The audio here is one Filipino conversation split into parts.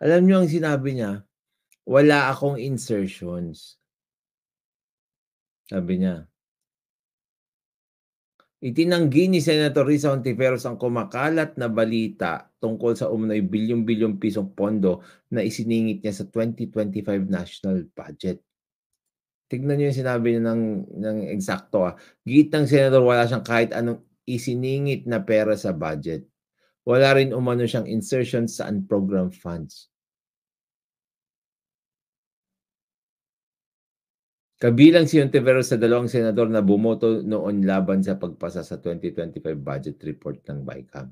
Alam niyo ang sinabi niya, "Wala akong insertions." Sabi niya. Itinanggi ni Senator Risa Hontiveros ang kumakalat na balita tungkol sa umano'y bilyong-bilyong pisong pondo na isiningit niya sa 2025 national budget. Tignan niyo yung sinabi niya ng eksakto, Giit ng senador wala siyang kahit anong isiningit na pera sa budget. Wala rin umano siyang insertions sa unprogrammed funds. Kabilang si Hontiveros sa dalawang senador na bumoto noon laban sa pagpasa sa 2025 budget report ng BICAM.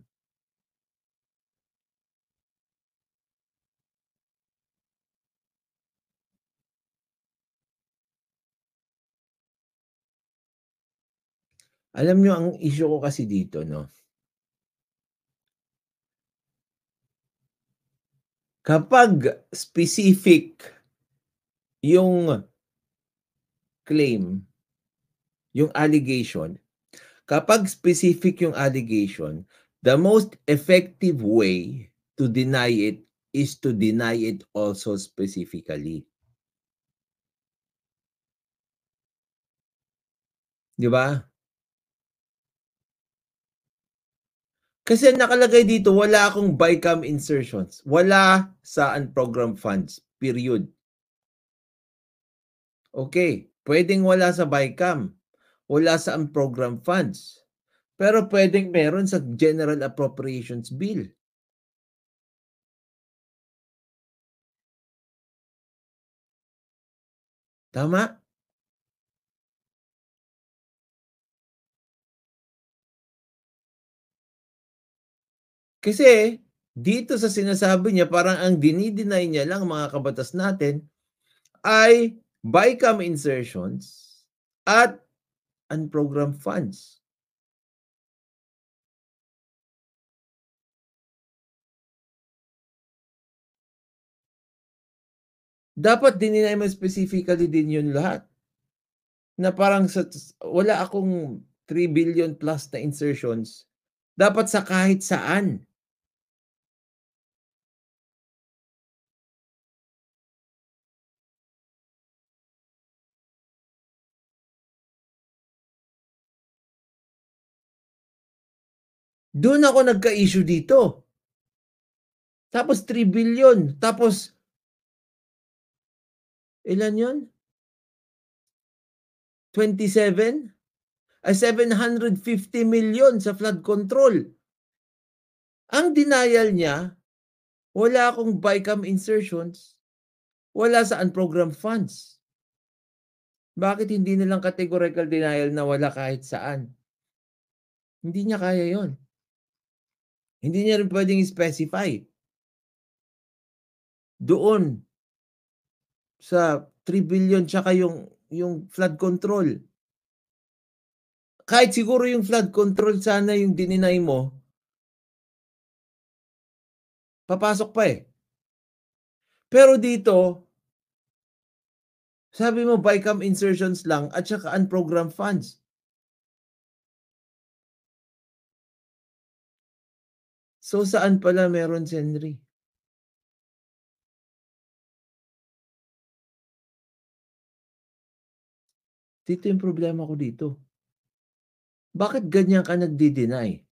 Alam niyo ang issue ko kasi dito 'no, kapag specific yung claim, yung allegation, kapag specific yung allegation, the most effective way to deny it is to deny it also specifically. 'Di ba? Kasi ang nakalagay dito wala akong BICAM insertions, wala sa unprogrammed funds, period. Okey, puwedeng wala sa BICAM, wala sa unprogrammed funds, pero puwedeng meron sa General Appropriations Bill. Tama? Kasi dito sa sinasabi niya parang ang dini-deny niya lang mga kabatas natin ay BICAM insertions at unprogrammed funds. Dapat dininay mo specifically din yun lahat, na parang wala akong 3 billion plus na insertions, dapat sa kahit saan. Dun ako nagka-issue dito. Tapos 3 billion, tapos ilan yun, 27 ay 750 million sa flood control. Ang denial niya, wala akong BICAM insertions, wala sa unprogrammed funds. Bakit hindi na lang categorical denial na wala kahit saan? Hindi niya kaya yon. Hindi niya rin puwedeng i-specify doon sa 3 billion tsaka yung flood control. Kahit siguro yung flood control sana yung dininay mo, papasok pa, eh. Pero dito, sabi mo BICAM insertions lang at saka unprogrammed funds. So, saan pala meron, Senri? Dito yung problema ko dito. Bakit ganyan ka nagde-deny?